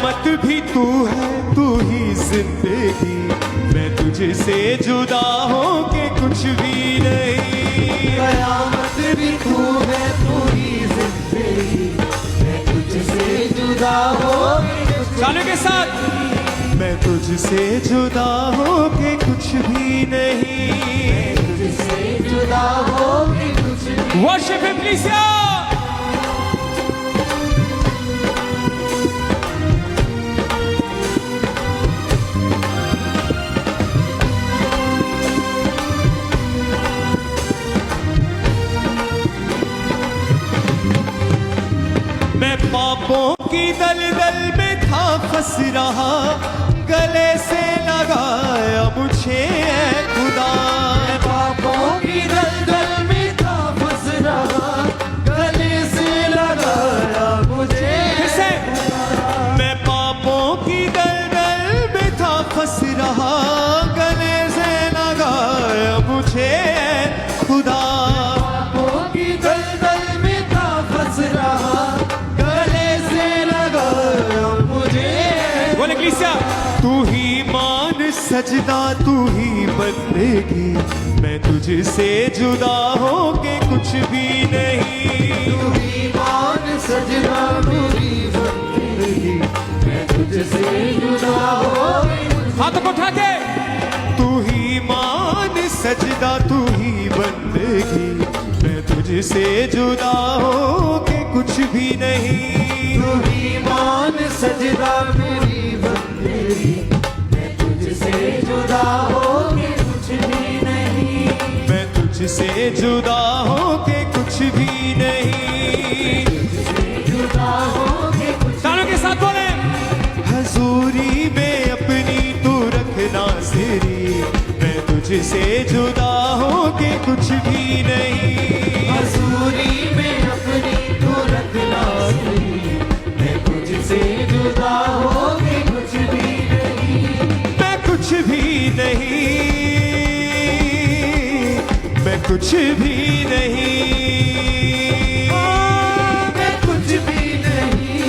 कयामत भी तू है, तू ही जिंदगी, मैं तुझसे जुदा हो के कुछ भी नहीं। कयामत भी तू है, तू ही जिंदगी, मैं तुझसे जुदा हो चालू के साथ, मैं तुझसे जुदा हो के कुछ भी नहीं, तुझसे जुदा हो कुछ भी। वर्शिप हिम प्लीज यार। मैं पापों की दलदल में था फंस रहा, गले से लगाया मुझे खुदा। मैं पापों की दलदल में था फंस रहा, गले से लगाया मुझे। फिर से, मैं पापों की दलदल में था फंस रहा, गले से लगाया मुझे खुदा। पापों की दलदल में था फंस रहा, गले से लगाया मुझे। बोले क्लीसिया, तू ही मान सजदा, तू ही बंदेगी, मैं तुझसे जुदा हो के कुछ भी नहीं। तू ही मान सजना मेरी बंदगी, मैं तुझसे जुदा हो। हाथों को उठा के, तू ही मान सजदा, तू ही बंदेगी, मैं तुझसे जुदा हो के कुछ भी नहीं। तू ही मान सजदा मेरी बंदगी, मैं तुझसे जुदा हो के कुछ भी नहीं। मैं तुझसे जुदा हो के कुछ भी नहीं। जुदा हो के कुछ। तालों के साथ बोले, हजूरी में अपनी तू रखना सिरी, मैं तुझसे जुदा हो के कुछ भी नहीं। हजूरी में अपनी तू रखना सिरी, मैं तुझसे जुदा हो के कुछ भी नहीं। मैं कुछ भी नहीं, मैं कुछ भी नहीं, मैं कुछ भी नहीं,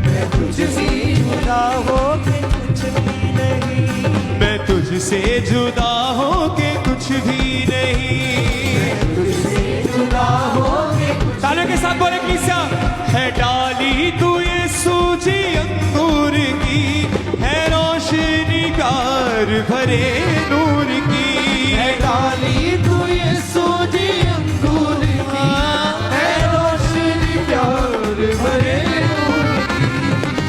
मैं तुझसे जुदा हो के कुछ भी नहीं। मैं तुझसे जुदा हो के कुछ भी नहीं। तुझसे जुदा हो के कुछ। तालों के साथ बोले क्लीसिया, है डाली तू ये सूजी अंगूर की, है रोशनी कार भरे नूर की। है डाली तू ये सूजी अंगूर की, है रोशनी प्यार भरे नूर की।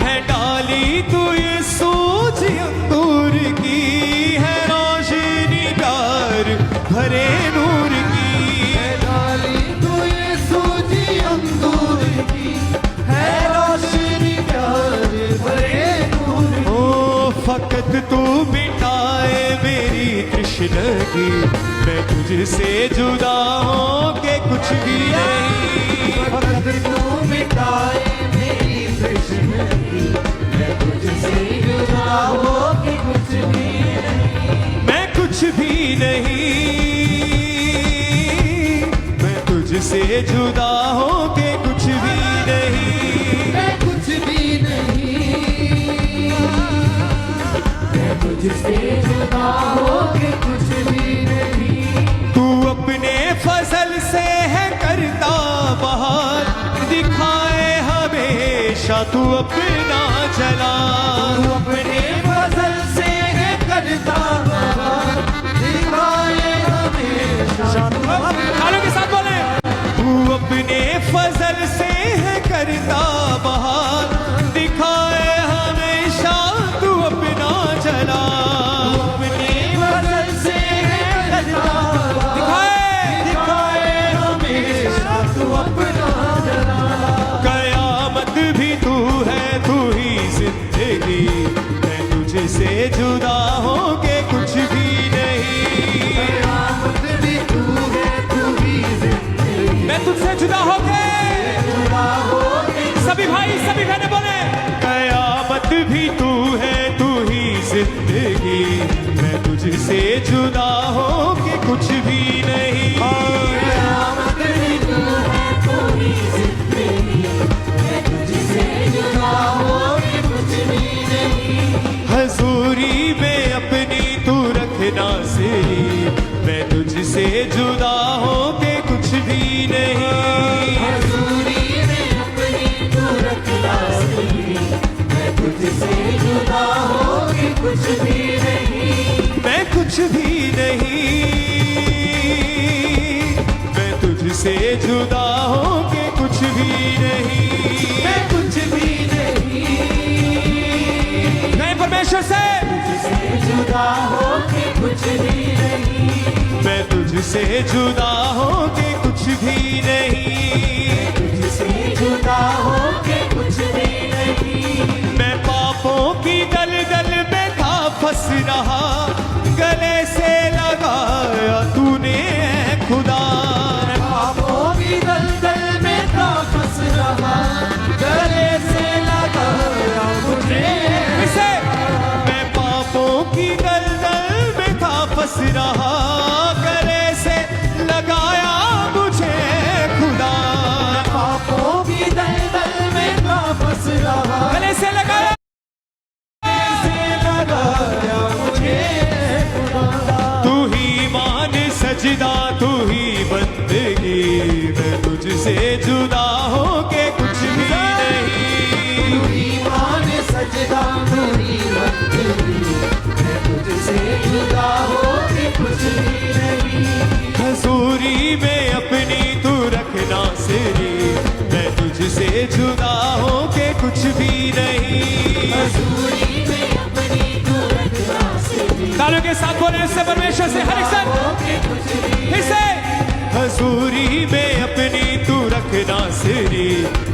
है डाली तू ये सूजी अंगूर की, है रोशनी कार भरे नूर की। है डाली तू ये सूजी अंगूर की, है रोशनी प्यार भरे नूर की। ओ फकत तू मिटाए मेरी तृष्णगी, मैं तुझसे जुदा हो के कुछ भी नहीं। फकत तू मिटाए मेरी तृष्णगी, मैं तुझसे जुदा हो के कुछ भी नहीं। मैं कुछ भी नहीं, मैं तुझसे जुदा हो के कुछ भी नहीं। मैं कुछ भी नहीं, मैं तुझसे जुदा हो के कुछ भी नहीं। तू अपने फजल से है करता बहार, दिखाए हमेशा तू अपना जला। तू अपने फजल से है करता बहार, दिखाए हमेशा तू अपना। तालों के साथ बोले, तू अपने फजल से है करता बहार, दिखाए हमेशा तू अपना जला। अपने फजल से है करता बहार, दिखाए हमेशा तू अपना जला। कयामत भी तू है, तू ही जिंदगी, मैं तुझसे जुदा हो के कुछ भी नहीं। कयामत भी तू है, तू ही जिंदगी, मैं तुझसे जुदा हो के, जुदा हो के। सभी भाई सभी बहनें बोले, कयामत भी तू है, तू ही जिंदगी, मैं तुझसे जुदा हो के कुछ भी नहीं। कयामत भी तू है, तू ही जिंदगी, मैं तुझसे जुदा हो के कुछ भी नहीं, मैं तुझसे जुदा हो के कुछ भी नहीं, तुझसे जुदा हो के कुछ भी नहीं। मैं पापों की दलदल में था फंस रहा, गले से लगाया तूने ऐ खुदा। पापों की दलदल में था फंस रहा, गले से लगाया मुझे। इसे मैं पापों की दलदल में था फंस रहा, गले से लगाया मुझे खुदा। पापों की दलदल में था फंस रहा, गले से लगाया से लगाया मुझे खुदा। तू ही मान सजदा तू ही बंदगी, मैं तुझसे जुदा हो के कुछ भी नहीं। ईमान सजदा तेरी बंदगी, मैं तुझसे जुदा हो के कुछ भी नहीं। हजूरी में अपनी तू रखना सिरी, मैं तुझसे जुदा हो के कुछ भी नहीं। हजूरी में अपनी तू रखना सिरी, तालियों के साथ बोले इससे परमेश्वर से हर एक सन हो के कुछ भी इसे हजूरी में अपनी तू रखना सिरी,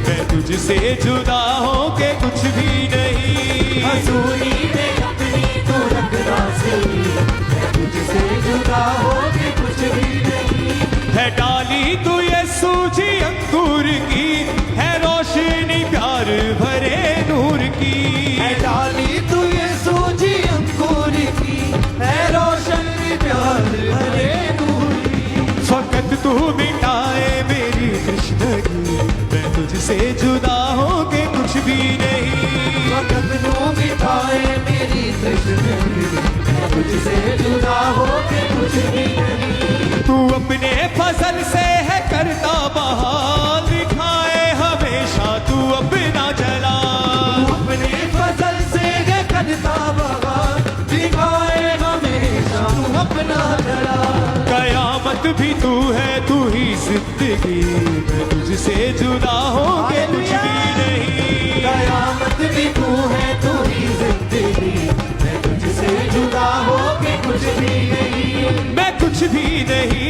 मैं तुझसे जुदा हो के कुछ भी नहीं। हजूरी में अपनी तू रखना सिरी, मैं तुझसे जुदा हो के कुछ भी नहीं। है डाली तू ये सूझी अंगूर की, है रोशनी प्यार भरे नूर की। है डाली तू ये सूझी अंकुर की, है रोशन प्यार भरे नूर की। फकत तू मिटाए मेरी कृष्णगी, मैं तुझसे जुदा हो के कुछ भी नहीं। वक़्त तू मिटाए मेरी तृष्णगी, मैं तुझसे जुदा हो के कुछ भी नहीं। तू अपने फजल से है करता बहाल, दिखाए हमेशा तू अपना जलाल। तू अपने फजल से है करता बहार, दिखाए हमेशा तू अपना जलाल। कयामत भी तू है तू ही जिंदगी, मैं तुझसे जुदा हो के कुछ भी नहीं। कयामत भी तू है तू ही जिंदगी, मैं तुझसे जुदा हो के कुछ भी नहीं। मैं कुछ भी नहीं,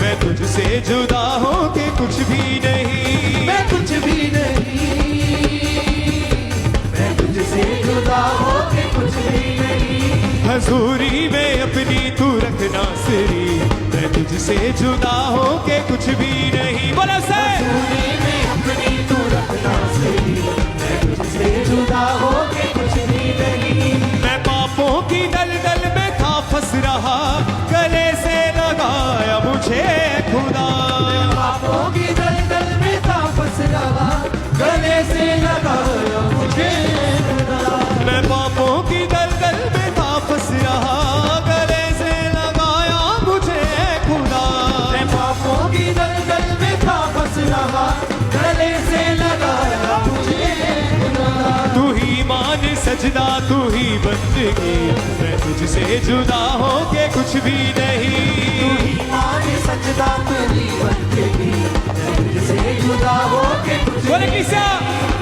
मैं तुझसे जुदा हो के कुछ भी नहीं। मैं कुछ भी नहीं, मैं तुझसे जुदा हो के कुछ भी नहीं। हजूरी में अपनी तू रखना सिरी, मैं तुझसे जुदा हो के कुछ भी नहीं। बोला से दूरी में अपनी तू रखना सिरी, मैं तुझसे जुदा हो के कुछ भी नहीं। मैं पापों की दलदल में था फंस रहा, गले से लगाया मुझे खुदा। पापों की दलदल में था फंस रहा, गले से लगाया मुझे खुदा। मैं पापों की दलदल में था फंस रहा, गले से लगाया मुझे खुदा। मैं पापों की दलदल में था फंस रहा, गले से लगाया मुझे खुदा। तू ही मान सजदा तू ही बंदगी, मैं तुझसे जुदा हो के कुछ भी नहीं। ईमान सजदा तेरी बंदगी, मैं तुझसे जुदा हो के कुछ बोले किसा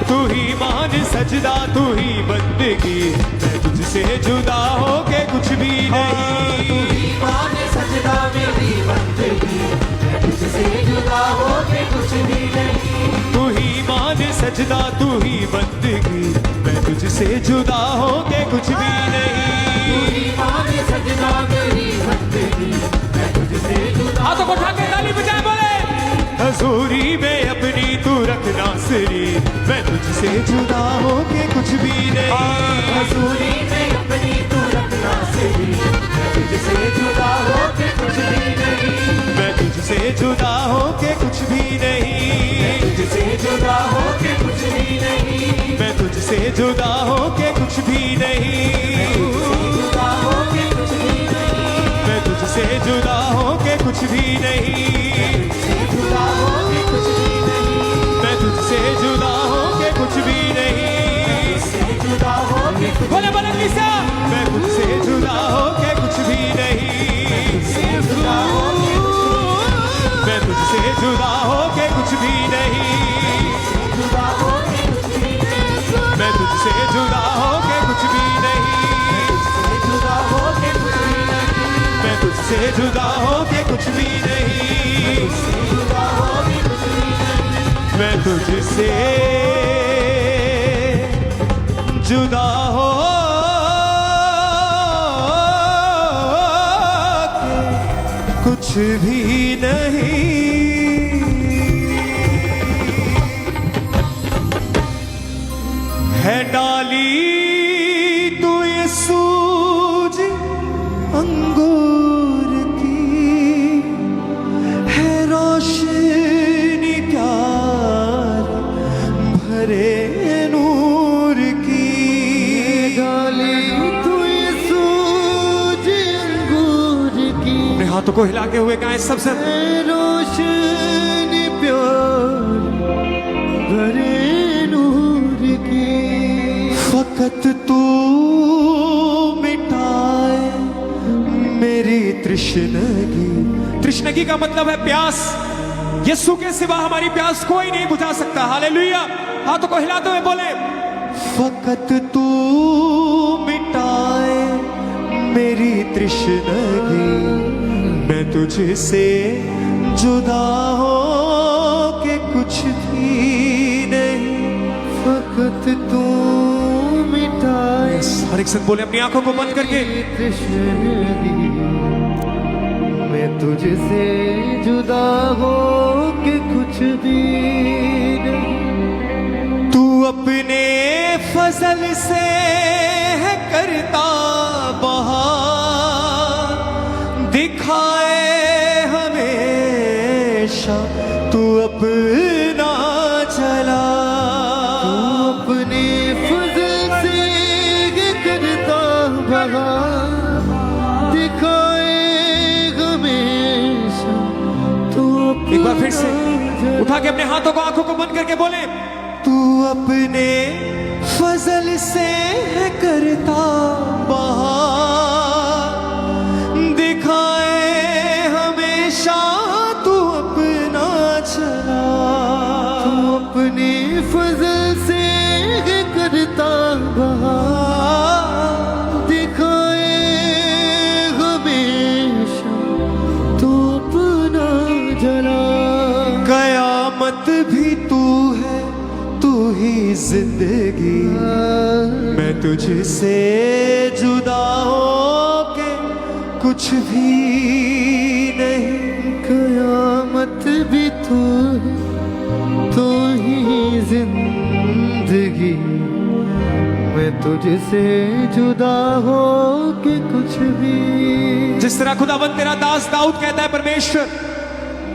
तू ही मान सजदा तू ही बंदगी, मैं तुझसे जुदा हो के कुछ भी नहीं। ईमान सजदा मेरी बंदगी, मैं तुझसे जुदा हो के कुछ भी नहीं। तू ही मान सजदा तू ही बंदगी, मैं तुझसे जुदा हो के कुछ भी नहीं। ईमान सजदा मेरी बंदगी, मैं तुझसे जुदा हाथों को उठा के ताली बजाए बोले हजूरी में अपनी तू रखना सिरी, मैं तुझसे जुदा हो के कुछ भी नहीं। हजूरी में अपनी तू रखना सिरी, मैं तुझसे जुदा हो के कुछ भी नहीं। मैं तुझसे जुदा हो के कुछ भी नहीं। तुझसे जुदा हो के कुछ भी नहीं। मैं तुझसे जुदा हो के कुछ भी नहीं। जुदा हो के कुछ भी नहीं। मैं तुझसे जुदा हो के कुछ भी नहीं। जुदा हो के कुछ भी नहीं। मैं तुझसे जुदा हो के कुछ भी नहीं। जुदा हो के कुछ बोले बोले किसा मैं तुझसे जुदा हो के कुछ भी नहीं। जुदा हो के मैं तुझसे जुदा हो के कुछ भी नहीं। जुदा हो के कुछ भी नहीं। मैं तुझसे जुदा हो के कुछ भी नहीं। तुझसे जुदा हो के कुछ भी नहीं। है डाली तू ये सूझ अंगूर की, है रोशनी प्यार भरे नूर की। डाली तू ये सूझ अंगूर की, अपने हाथों को हिला के हुए गाएं सबसे। है रोशनी प्यार भरे नूर की। फकत तू मिटाए मेरी तृष्णगी। तृष्णगी का मतलब है प्यास। यीशु के सिवा हमारी प्यास कोई नहीं बुझा सकता। हालेलुया। हाथों को हिलाते हुए बोले, फकत तू मिटाए मेरी तृष्णगी, मैं तुझसे जुदा हो के कुछ भी नहीं। फकत तू मिटाए हर एक संग बोले अपनी आंखों को बंद करके, तृष्णगी, मैं तुझसे जुदा हो के कुछ भी नहीं। तू अपने फजल से है करता बहार, दिखाए हमेशा तू अपना चला। तू अपने फजल से करता बहार, दिखाए हमेशा तू अपना। एक बार फिर से उठा के अपने हाथों को आंखों को बंद करके बोले, तू अपने फजल से है करता बहार, दिखाए हमेशा तू अपना चला। तू अपने फजल से करता बहार, दिखाए हमेशा तू अपना जला। कयामत भी तू है, तू ही जिंदगी, मैं तुझसे जुदा हो के कुछ भी नहीं। कयामत भी तू है, तू ही जिंदगी, मैं तुझसे जुदा हो के कुछ भी। जिस तरह खुदावंद तेरा दास दाऊद कहता है परमेश्वर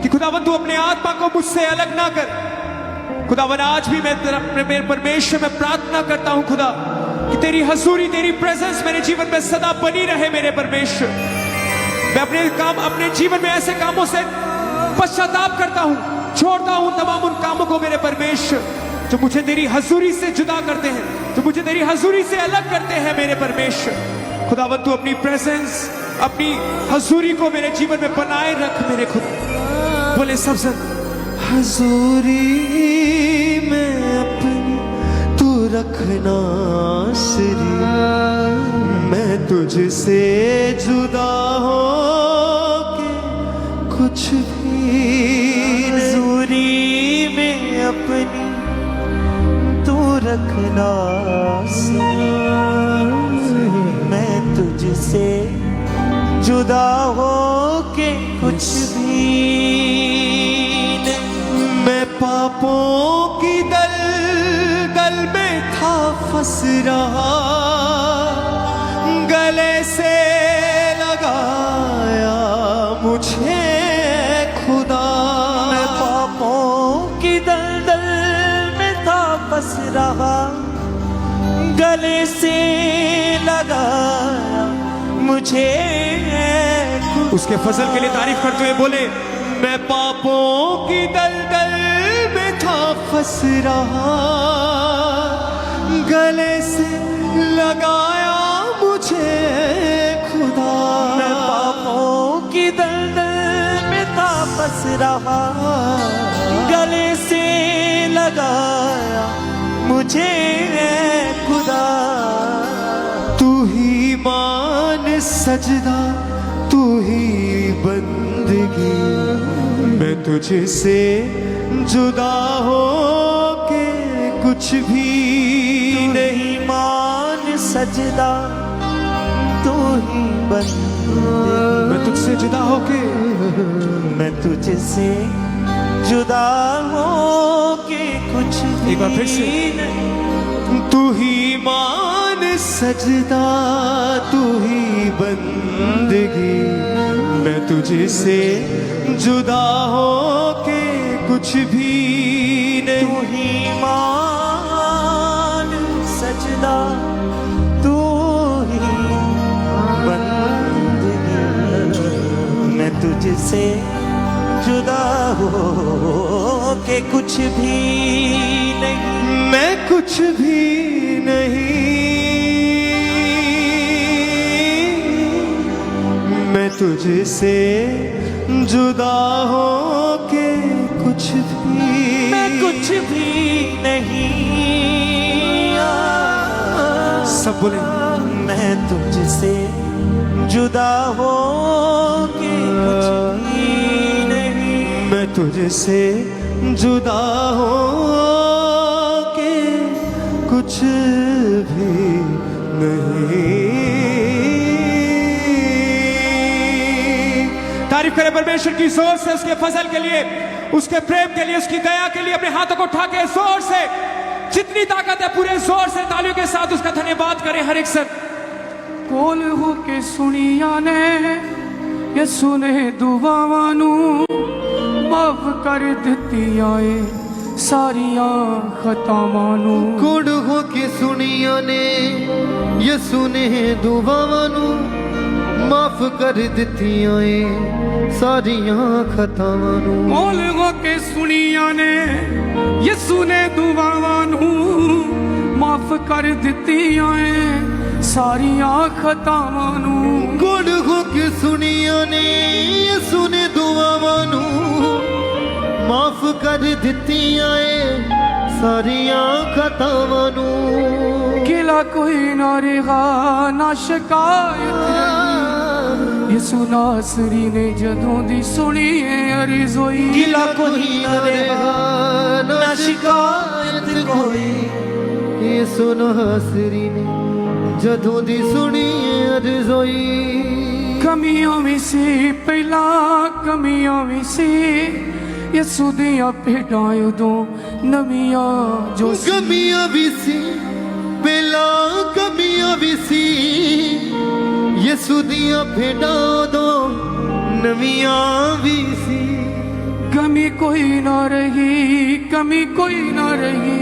कि खुदावंद तू अपने आत्मा को मुझसे अलग ना कर। खुदावंद आज भी मैं तेरा मेरे परमेश्वर में प्रार्थना करता हूं खुदा कि तेरी हजूरी, तेरी प्रेजेंस मेरे जीवन में सदा बनी रहे मेरे परमेश्वर। मैं अपने जीवन में ऐसे कामों से पश्चाताप करता हूं, छोड़ता हूं तमाम उन कामों को मेरे परमेश्वर जो मुझे तेरी हजूरी से जुदा करते हैं, जो मुझे तेरी हजूरी से अलग करते हैं मेरे परमेश्वर। खुदावंद तू अपनी प्रेजेंस, अपनी हजूरी को मेरे जीवन में बनाए रख मेरे खुदा। बोले सब संग, हजूरी में अपनी तू रखना श्री, मैं तुझसे जुदा हो के कुछ भी। हजूरी में अपनी तू रखना श्री, मैं तुझसे जुदा हो के कुछ भी नहीं। मैं पापों की दलदल में था फंस रहा, गले से लगाया मुझे खुदा। मैं पापों की दलदल में था फंस रहा, गले से लगाया मुझे। उसके फजल के लिए तारीफ करते हुए बोले, मैं पापों की दलदल में था फंस रहा, गले से लगाया मुझे खुदा। मैं पापों की दलदल में था फंस रहा, गले से लगाया मुझे खुदा। तू ही मान सजदा, तू ही बंदगी, मैं तुझसे जुदा हो के कुछ भी नहीं। मान सजदा तू ही बंदगी, मैं तुझसे जुदा होके, मैं तुझसे जुदा हो के कुछ भी एक बार फिर से। नहीं। तू ही मान सजदा, तू ही बंदगी, मैं तुझसे जुदा हो के कुछ भी नहीं। तू ही मान सजदा तू ही बंदगी, मैं तुझसे जुदा हो के कुछ भी नहीं। मैं कुछ भी नहीं, मैं तुझसे जुदा हो के कुछ भी, मैं कुछ भी नहीं। सब बोले मैं तुझसे जुदा हो के कुछ भी नहीं। मैं तुझसे जुदा हो के कुछ भी नहीं। तारीफ करें परमेश्वर की जोर से, उसके फजल के लिए, उसके प्रेम के लिए, उसकी दया के लिए। अपने हाथों को उठा के जोर से, जितनी ताकत है पूरे जोर से तालियों के साथ उसका धन्यवाद करें हर एक सर। कोल हो के सुनिया ने ये सुने दुआवां नू, माफ कर दित्तियां ए सारियां खतावां नू। कोड़ हो के सुनिया ने यसु ने दुआवां नू, माफ कर दित्तियां ए सारियां खतावां नू। कोल हो के सुनिया ने ये सुने दुआवां नू, माफ कर दित्तियां ए सारियां खतावां नू। कोड़ हो के सुनिया ने यसु ने दुआवां नू, माफ कर दित्तियां ए सारियां खतावां नू। गिला कोई ना रहा ना शिकायत रही, यसु नासरी ने जदों दी सुनी है अरज़ोई। गिला कोई न रहा न शिकायत कोई, यसु नासरी ने जदों दी सुनी अरज़ोई। कमियां भी सी पहला कमियां भी सी, यसु दियां भेडां उदों नवियां जो सी। कमियां भी सी पहला कमियां भी सी, यसु दियां भेडां उदों नवियां भी सी। कमी कोई ना रही, कमी कोई ना रही,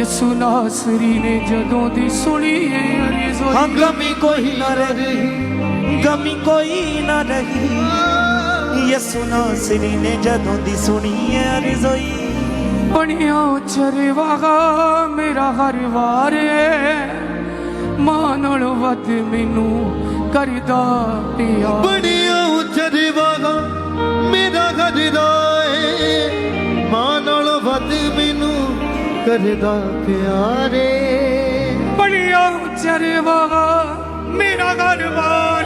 यसु नासरी ने जदों दी सुनी है अरज़ोई। हाँ कमी कोई न रही, कमी कोई न रही, यसु नासरी ने जदों दी सुनी है अरज़ोई। बनिया चरवाहा मेरा हर वार है, मां नालों वध मैनू करदा प्यार। बड़िया चरवाहा मेरा घर राए, मां नालों वध मैनू करदा प्यारे। बनिया चरवाहा मेरा घर वार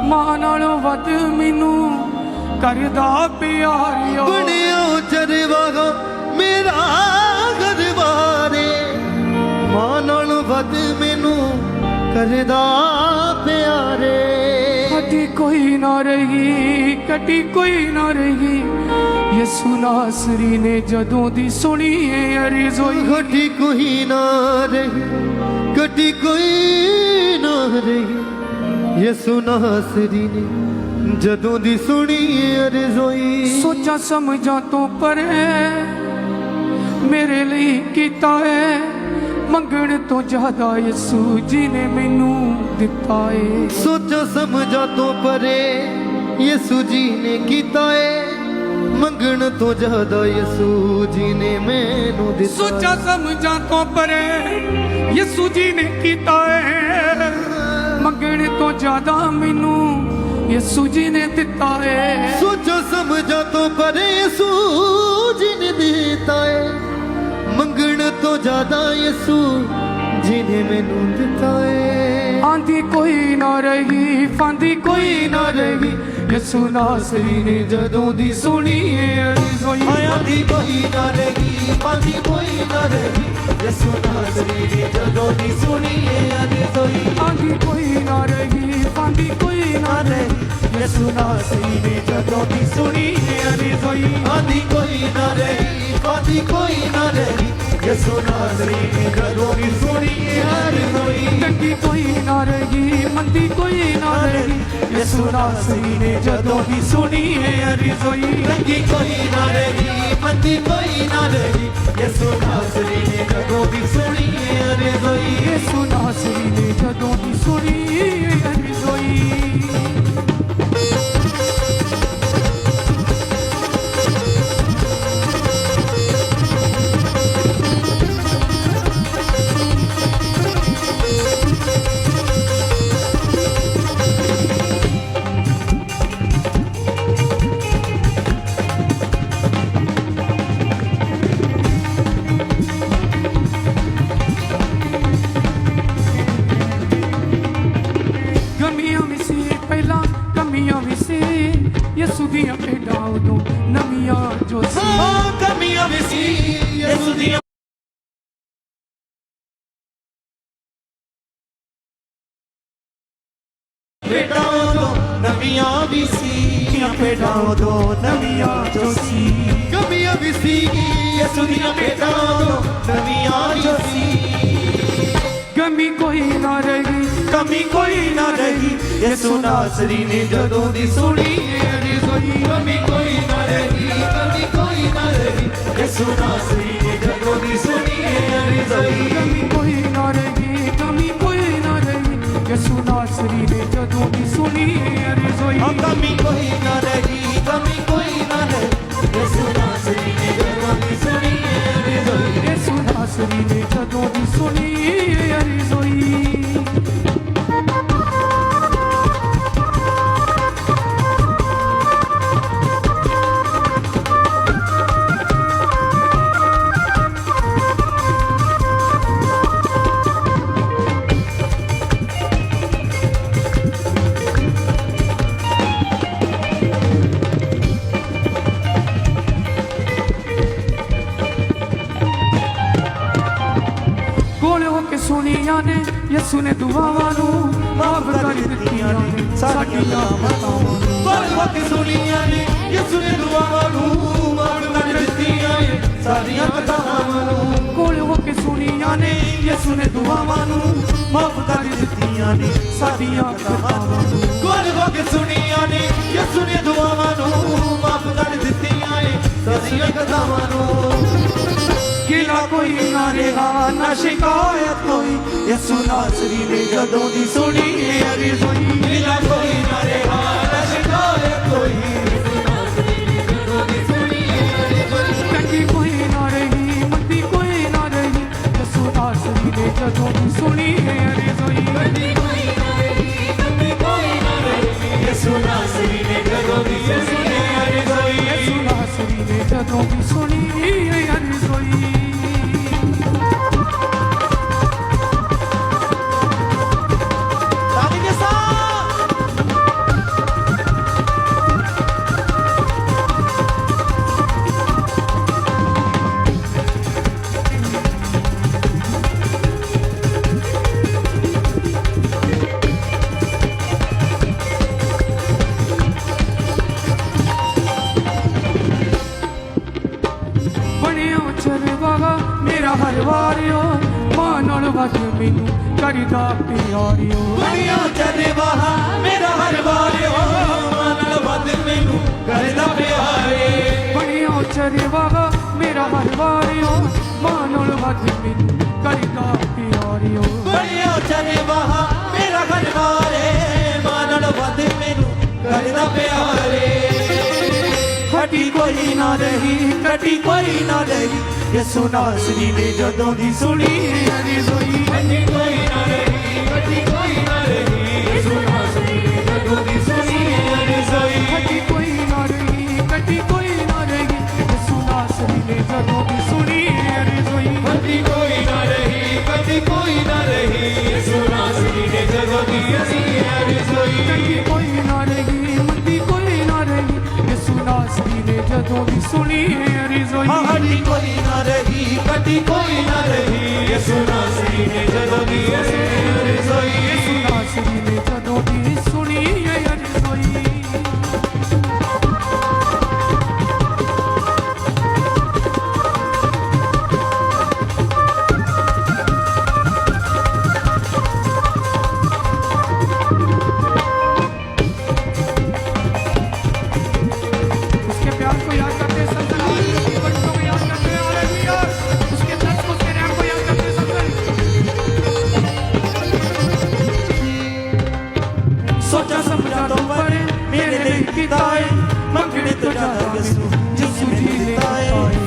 मां नालों वध मैनू करदा प्यार। बड़िया चरवाहा मेरा घर वारे, मां नालों वध मैनू करदा प्यारे। कटी कोई ना रही, कटी कोई ना रही, यसु नासरी ने जदों दी सुनी है अरज़ोई। कटी कोई ना रही, कटी कोई ना रही, यसु नासरी ने जदों दी सुनी अरज़ोई। सोचा समझा तो परे मेरे लिए कीता है, मंगण तो ज्यादा यसु जी ने मैनू दिता है। सोचा समझा तो परे यसु जी ने कीता है, मंगण तो ज्यादा यसु जी ने मैनू दिता। सोचा समझा तो परे यसु जी ने कीता है, मंगण तो ज्यादा मैनू यसु जी ने दिता है। सोचा समझा तो परे यसु जी ने दिता है, मंगण तो ज्यादा यसु जी ने मैनू दिता है। आंधी कोई ना रही, फांदी कोई ना रही, यसु नासरी ने जदों दी सुनी रज़ोई आया दी कोई ना रही पानी कोई ना रही यसु नासरी ने जदों दी सुनी रज़ोई आंधी कोई ना रही पांदी कोई ना रही यसु नासरी ने जदों दी सुनी रज़ोई आधी कोई ना रही पानी कोई ना रही यसु नासरी ने जदों दी सुनी रज़ोई चंगी कोई ना रही मंदी कोई ना रही यसु नासरी ने जदों दी सुनी रज़ोई रंगी कोई ना रही मंदी कोई ना रही यसु नासरी ने जदों दी सुनी रज़ोई यसु नासरी ने जदों दी सुनी रज़ोई यसु दियां भेडां उदों नवियां जो सी कमियां भी सी यसु दियां भेडां दो नवियां भी सी भेडां दो नवियां जो सी कमियां भी सी यसु दियां भेडां दो नवियां जो सी कमी कोई ना रही कमी कोई ना रही यसु नासरी ने जदों दी सुनी रज़ोई कमी कोई ना रही कमी कोई ना रही यसु नासरी ने जदों दी सुनी रज़ोई कमी कोई ना रही कमी कोई ना रही यसु नासरी ने जदों दी सुनी रज़ोई कमी कोई ना रही कमी कोई ना रही यसु नासरी ने जदों दी सुनी रज़ोई यसु नासरी ने जदों दी सुनी रज़ोई सुनिया ने यसु ने दुआवां नूं माफ कर दित्तियां ने साडीआं खतावां कोल वक्त सुनिया ने यसु ने दुआवां नूं माफ कर दित्तियां ने साडीआं खतावां नूं कोल होके सुनिया ने यसु ने दुआवां नूं माफ कर दित्तियां ने साडीआं खतावां नूं कोल वक्त सुनिया ने यसु ने दुआवां नूं माफ कर दित्तियां ने साडीआं खतावां नूं गिला कोई ना रहा ना शिकायत कोई यसु नासरी ने जदों दी सुनी रज़ोई गिला कोई ना रहा ना शिकायत कोई यसु नासरी ने जदों दी सुनी रज़ोई चंगी कोई ना रही मंदी कोई ना रही यसु नासरी ने जदों दी सुनी रज़ोई मंदी कोई ना रही मंदी कोई ना रही यसु नासरी ने जदों दी सुनी रज़ोई यसु नासरी ने जदों दी सुनी रज़ोई मेरा हर वारियो मां नाल वध मैनू करदा प्यारियो बढ़िया चले वाह मेरा हर वारियो मां नाल वध मैनू करदा प्यारे बढ़िया चले वाह मेरा हर वारियो मां नाल वध मैनू करदा प्यारियो बढ़िया चले वाह मेरा हर वारे मां नाल वध मैनू करदा प्यारे खटी कोई ना रही कटी कोई ना रही यसु नासरी ने जदों दी सुनी रज़ोई खटी कोई ना रही कटी कोई ना रही यसु नासरी ने जदों दी सुनी रज़ोई खटी कोई ना रही कटी कोई ना रही यसु नासरी ने जदों दी सुनी रज़ोई खटी कोई ना रही कटी कोई ना रही यसु नासरी ने जदों दी सुनी रज़ोई चंगी कोई ना रही मंदी कोई ਜਦੋਂ ਦੀ ਸੁਣੀ ਰਜ਼ੋਈ ਹੱਡੀ ਕੋਈ ਨਾ ਰਹੀ ਕੱਟੀ ਕੋਈ ਨਾ ਰਹੀ ਯਿਸੂ ਨਾਸਰੀ ਨੇ ਜਦੋਂ ਦੀ ਰਜ਼ੋਈ ਯਿਸੂ ਨਾਸਰੀ ਨੇ ਜਦੋਂ ਦੀ ਸੁਣੀ ਰਜ਼ੋਈ उसके प्यार को याद करते सल्लल्लाहु अलैहि वसल्लम को याद करते हालेलुया उसके दर्द को उसके रहम को याद करते सल्लल्लाहु सोचा समझा तो पर मेरे लिए कीता है मंगने तो ज्यादा यीशु यीशु जी ने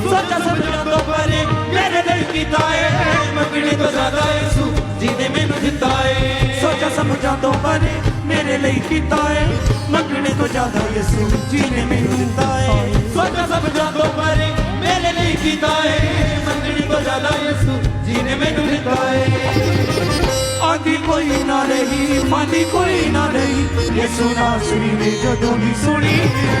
सोचा समझा तो पर मेरे लिए कीता है मंगने तो ज्यादा यीशु जी ने मैनू दिता है सोचा समझा तो पर मेरे लिए कीता है मंगने तो ज्यादा यीशु जी ने मैनू दिता है सोचा समझा तो पर मेरे लिए कीता है मंगने तो ज्यादा यीशु जी ने मैनू दिता है आदि कोई ना रही मादी कोई ना रही यीशु नासरी ने जदों दी सुनी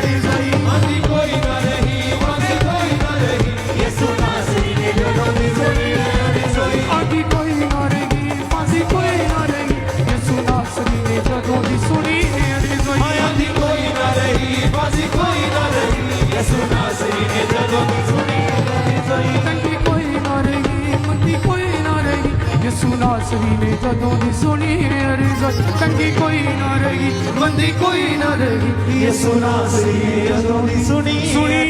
रज़ोई आदि कोई ना रही मादी कोई ना रही यीशु नासरी ने जदों दी सुनी रज़ोई आदि कोई ना रही मासी कोई ना रही यीशु नासरी ने जदों दी सुनी रज़ोई आदि कोई ना रही मादी कोई ना रही यीशु नासरी ने जदों दी सुनी रज़ोई तंगी कोई ना रही मंदी कोई ना रही यीशु नासरी ने जदों दी सुनी रज़ोई तंगी कोई ना रही मंदी कोई ना रही यीशु नासरी ने जदों दी सुनी सुनी